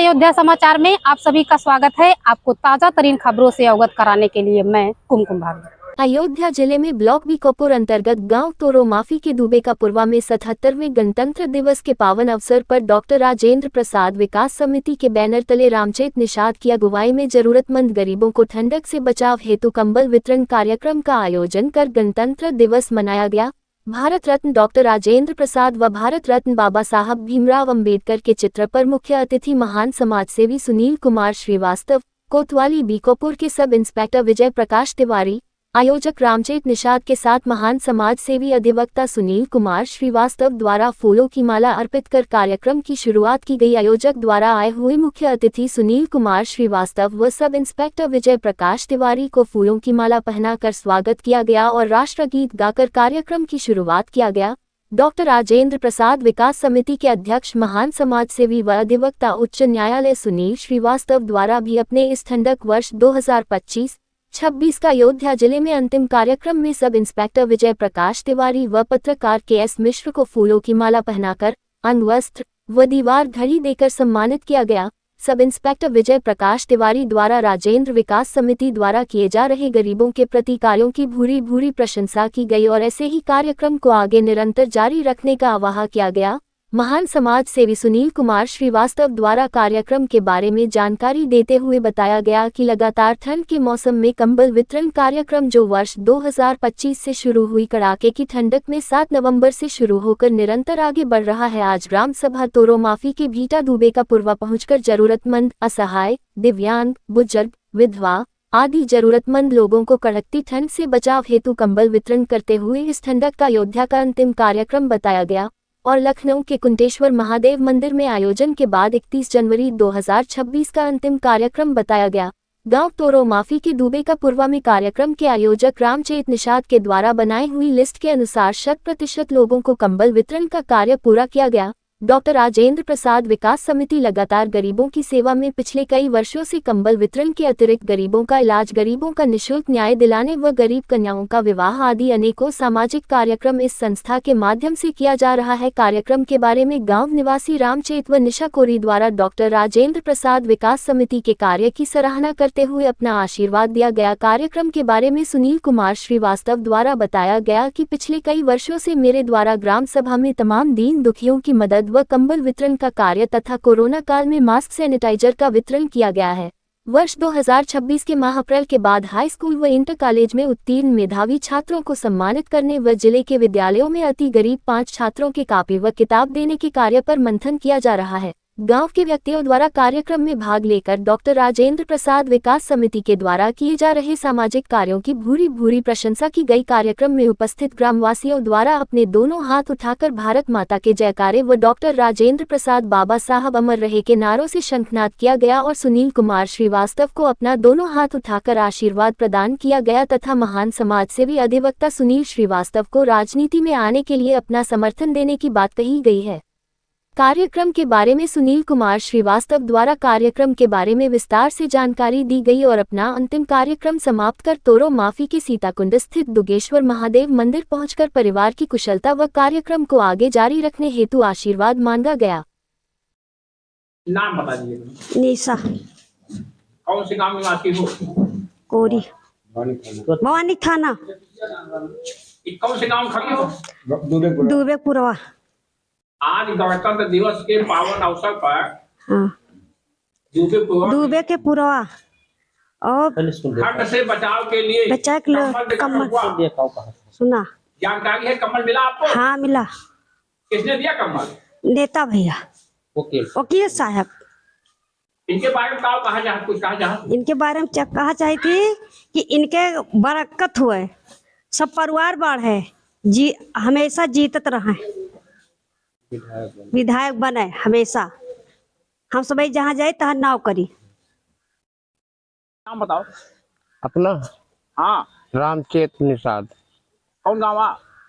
अयोध्या समाचार में आप सभी का स्वागत है। आपको ताजा तरीन खबरों से अवगत कराने के लिए मैं कुमकुम भाभी। अयोध्या जिले में ब्लॉक बीकोपुर अंतर्गत गांव तोरो माफी के दुबे का पुरवा में 77वें गणतंत्र दिवस के पावन अवसर पर डॉक्टर राजेंद्र प्रसाद विकास समिति के बैनर तले रामचेत निषाद की अगुवाई में जरूरतमंद गरीबों को ठंडक से बचाव हेतु कंबल वितरण कार्यक्रम का आयोजन कर गणतंत्र दिवस मनाया गया। भारत रत्न डॉक्टर राजेंद्र प्रसाद व भारत रत्न बाबा साहब भीमराव अंबेडकर के चित्र पर मुख्य अतिथि महान समाजसेवी सुनील कुमार श्रीवास्तव, कोतवाली बीकोपुर के सब इंस्पेक्टर विजय प्रकाश तिवारी, आयोजक रामचेत निषाद के साथ महान समाज सेवी अधिवक्ता सुनील कुमार श्रीवास्तव द्वारा फूलों की माला अर्पित कर कार्यक्रम की शुरुआत की गई। आयोजक द्वारा आए हुए मुख्य अतिथि सुनील कुमार श्रीवास्तव व सब इंस्पेक्टर विजय प्रकाश तिवारी को फूलों की माला पहनाकर स्वागत किया गया और राष्ट्रगीत गाकर कार्यक्रम की शुरुआत किया गया। डॉक्टर राजेंद्र प्रसाद विकास समिति के अध्यक्ष महान समाज सेवी व अधिवक्ता उच्च न्यायालय सुनील श्रीवास्तव द्वारा भी अपने इस ठंडक वर्ष 2025-26 का अयोध्या जिले में अंतिम कार्यक्रम में सब इंस्पेक्टर विजय प्रकाश तिवारी व पत्रकार के.एस. मिश्र को फूलों की माला पहनाकर अंगवस्त्र व दीवार घड़ी देकर सम्मानित किया गया। सब इंस्पेक्टर विजय प्रकाश तिवारी द्वारा राजेंद्र विकास समिति द्वारा किए जा रहे गरीबों के प्रति कार्यों की भूरी भूरी प्रशंसा की गई और ऐसे ही कार्यक्रम को आगे निरंतर जारी रखने का आह्वान किया गया। महान समाज सेवी सुनील कुमार श्रीवास्तव द्वारा कार्यक्रम के बारे में जानकारी देते हुए बताया गया कि लगातार ठंड के मौसम में कंबल वितरण कार्यक्रम जो वर्ष 2025 से शुरू हुई कड़ाके की ठंडक में 7 नवंबर से शुरू होकर निरंतर आगे बढ़ रहा है। आज ग्राम सभा तोरो माफी के भीटा दुबे का पुरवा पहुंचकर जरूरतमंद, असहाय, दिव्यांग, बुजुर्ग, विधवा आदि जरूरतमंद लोगों को कड़कती ठंड से बचाव हेतु कंबल वितरण करते हुए इस ठंडक का अयोध्या का अंतिम कार्यक्रम बताया गया और लखनऊ के कुंटेश्वर महादेव मंदिर में आयोजन के बाद 31 जनवरी 2026 का अंतिम कार्यक्रम बताया गया। गांव तोरो माफी के दुबे का पुरवा में कार्यक्रम के आयोजक रामचेत निषाद के द्वारा बनाई हुई लिस्ट के अनुसार 100% लोगों को कंबल वितरण का कार्य पूरा किया गया। डॉक्टर राजेंद्र प्रसाद विकास समिति लगातार गरीबों की सेवा में पिछले कई वर्षों से कंबल वितरण के अतिरिक्त गरीबों का इलाज, गरीबों का निःशुल्क न्याय दिलाने व गरीब कन्याओं का विवाह आदि अनेकों सामाजिक कार्यक्रम इस संस्था के माध्यम से किया जा रहा है। कार्यक्रम के बारे में गांव निवासी रामचेत व निशा कोरी द्वारा डॉक्टर राजेंद्र प्रसाद विकास समिति के कार्य की सराहना करते हुए अपना आशीर्वाद दिया गया। कार्यक्रम के बारे में सुनील कुमार श्रीवास्तव द्वारा बताया गया कि पिछले कई वर्षों से मेरे द्वारा ग्राम सभा में तमाम दीन दुखियों की मदद व कंबल वितरण का कार्य तथा कोरोना काल में मास्क, सैनिटाइजर का वितरण किया गया है। वर्ष 2026 के माह अप्रैल के बाद हाई स्कूल व इंटर कॉलेज में उत्तीर्ण मेधावी छात्रों को सम्मानित करने व जिले के विद्यालयों में अति गरीब 5 छात्रों के कॉपी व किताब देने के कार्य पर मंथन किया जा रहा है। गांव के व्यक्तियों द्वारा कार्यक्रम में भाग लेकर डॉक्टर राजेंद्र प्रसाद विकास समिति के द्वारा किए जा रहे सामाजिक कार्यों की भूरी भूरी प्रशंसा की गई। कार्यक्रम में उपस्थित ग्रामवासियों द्वारा अपने दोनों हाथ उठाकर भारत माता के जयकारे व डॉक्टर राजेंद्र प्रसाद बाबा साहब अमर रहे के नारों से शंखनाद किया गया और सुनील कुमार श्रीवास्तव को अपना दोनों हाथ उठाकर आशीर्वाद प्रदान किया गया तथा महान समाजसेवी अधिवक्ता सुनील श्रीवास्तव को राजनीति में आने के लिए अपना समर्थन देने की बात कही गई है। कार्यक्रम के बारे में सुनील कुमार श्रीवास्तव द्वारा कार्यक्रम के बारे में विस्तार से जानकारी दी गई और अपना अंतिम कार्यक्रम समाप्त कर तोरो माफी के सीताकुंड स्थित दुगेश्वर महादेव मंदिर पहुंचकर परिवार की कुशलता व कार्यक्रम को आगे जारी रखने हेतु आशीर्वाद मांगा गया। नाम बता दीजिए। निशा। कौन से गांव में आती हो? कोरी, भवानी थाना। कौन से गांव खड़ी हो? दुबेपुरवा। आज गणतंत्र दिवस के पावन अवसर पर हाँ, दुबे के पुरवा और ठंड से बचाव के लिए बच्चा कम्बल सुना। जानकारी है? कम्बल मिला आपको? हाँ मिला। किसने दिया कम्बल? नेता भैया, वकील साहब। इनके बारे में कुछ कहा जहाँ इनके बारे में कहा चाहती थी कि इनके बरकत हुए, सब परिवार बढ़े, जी हमेशा जीतत रहे, विधायक बने हमेशा। हम सब जहाँ जाए तहाँ नाव करी। नाम बताओ अपना। हाँ, रामचेत निषाद। कौन गाँव?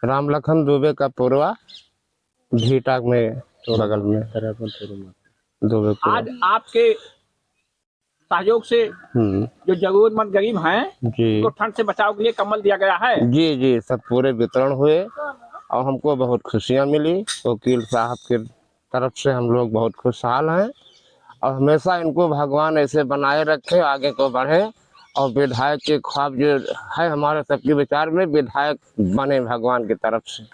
राम लखन दुबे का पुरवा, भीटा में बगल में दुबे। आज आपके सहयोग से जो जरूरतमंद गरीब हैं जी, तो ठंड से बचाव के लिए कंबल दिया गया है। जी जी, सब पूरे वितरण हुए और हमको बहुत खुशियाँ मिली। वकील साहब की तरफ से हम लोग बहुत खुशहाल हैं और हमेशा इनको भगवान ऐसे बनाए रखे, आगे को बढ़े और विधायक के ख्वाब जो है हमारे सबके विचार में, विधायक बने भगवान की तरफ से।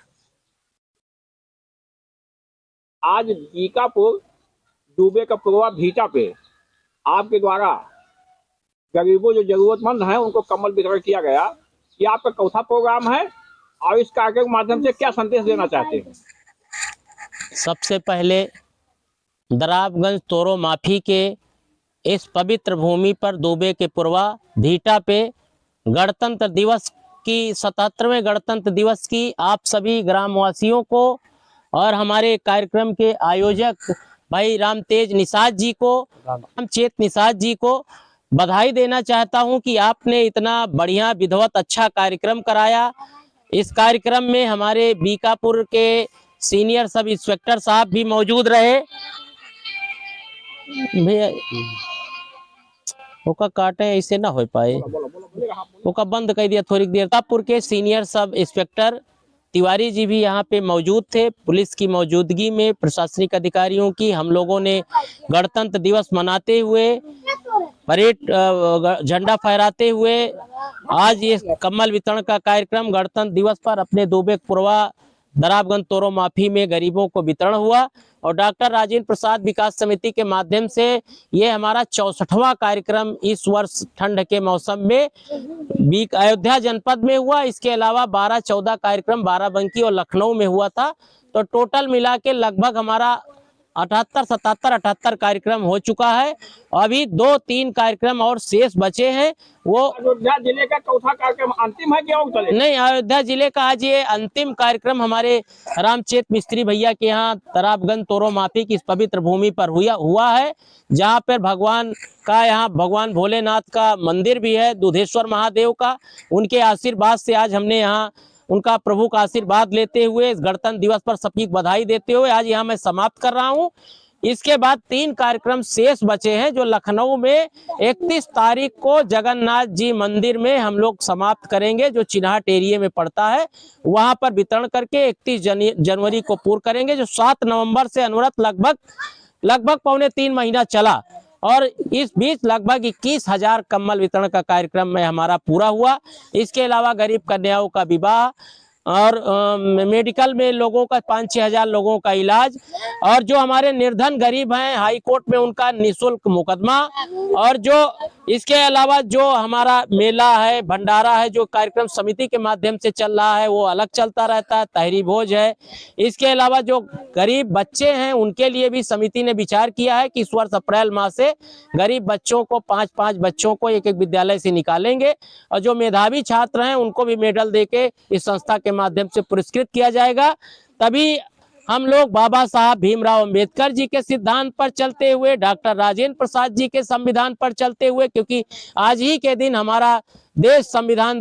आज बीकापुर डूबे का पुरवा भीटा पे आपके द्वारा गरीबों जो जरूरतमंद हैं उनको कम्बल वितरण किया गया। ये आपका चौथा प्रोग्राम है और इस कार्यक्रम के माध्यम से क्या संदेश देना चाहते हैं? सबसे पहले दराबगंज तोरो माफी के इस पवित्र भूमि पर दुबे के पुरवा भीटा पे गणतंत्र दिवस की 77वें गणतंत्र दिवस की आप सभी ग्रामवासियों को और हमारे कार्यक्रम के आयोजक भाई रामतेज निषाद जी को, रामचेत निषाद जी को बधाई देना चाहता हूं कि आपने इतना बढ़िया विधिवत अच्छा कार्यक्रम कराया। इस कार्यक्रम में हमारे बीकापुर के सीनियर सब इंस्पेक्टर साहब भी मौजूद रहे। भैया ओका काटे ऐसे ना हो पाए, ओका बंद कर दिया थोड़ी देर। तापुर के senior sub inspector Tiwari ji भी यहाँ पे मौजूद थे। पुलिस की मौजूदगी में प्रशासनिक अधिकारियों की हम लोगों ने गणतंत्र दिवस मनाते हुए, परेड झंडा फहराते हुए आज ये कम्बल वितरण का कार्यक्रम गणतंत्र दिवस पर अपने दुबे पुरवा दराबगंज तोरो माफी में गरीबों को वितरण हुआ। और डॉक्टर राजेंद्र प्रसाद विकास समिति के माध्यम से ये हमारा 64वां कार्यक्रम इस वर्ष ठंड के मौसम में अयोध्या जनपद में हुआ। इसके अलावा 12-14 कार्यक्रम बाराबंकी और लखनऊ में हुआ था। तो टोटल मिला के लगभग हमारा 78 कार्यक्रम हो चुका है। अभी 2-3 कार्यक्रम और शेष बचे हैं। वो अयोध्या जिले का चौथा कार्यक्रम अंतिम है क्या? नहीं, अयोध्या जिले का आज ये अंतिम कार्यक्रम हमारे रामचेत मिस्त्री भैया के यहाँ दराबगंज तोरो माफी की इस पवित्र भूमि पर हुआ है, जहाँ पर भगवान का, यहाँ भगवान भोलेनाथ का मंदिर भी है, दुधेश्वर महादेव का। उनके आशीर्वाद से आज हमने यहाँ उनका प्रभु का आशीर्वाद लेते हुए इस गणतंत्र दिवस पर सबकी बधाई देते हुए आज यहाँ मैं समाप्त कर रहा हूँ। इसके बाद 3 कार्यक्रम शेष बचे हैं जो लखनऊ में 31 तारीख को जगन्नाथ जी मंदिर में हम लोग समाप्त करेंगे, जो चिन्हाट एरिया में पड़ता है। वहां पर वितरण करके 31 जनवरी को पूर्ण करेंगे, जो 7 नवंबर से अनवरत लगभग 2.25 महीना चला। और इस बीच लगभग 21,000 कम्बल वितरण का कार्यक्रम में हमारा पूरा हुआ। इसके अलावा गरीब कन्याओं का विवाह और मेडिकल में लोगों का 5-6 हजार लोगों का इलाज, और जो हमारे निर्धन गरीब हैं हाई कोर्ट में उनका निःशुल्क मुकदमा, और जो इसके अलावा जो हमारा मेला है, भंडारा है, जो कार्यक्रम समिति के माध्यम से चल रहा है वो अलग चलता रहता है, तहरी भोज है। इसके अलावा जो गरीब बच्चे हैं उनके लिए भी समिति ने विचार किया है कि इस वर्ष अप्रैल माह से गरीब बच्चों को 5-5 बच्चों को एक विद्यालय से निकालेंगे, और जो मेधावी छात्र हैं उनको भी मेडल देके इस संस्था के माध्यम से पुरस्कृत किया जाएगा। तभी हम लोग बाबा साहब भीमराव अंबेडकर जी के सिद्धांत पर चलते हुए, डॉक्टर राजेंद्र प्रसाद जी के संविधान पर चलते हुए, क्योंकि आज ही के दिन हमारा देश संविधान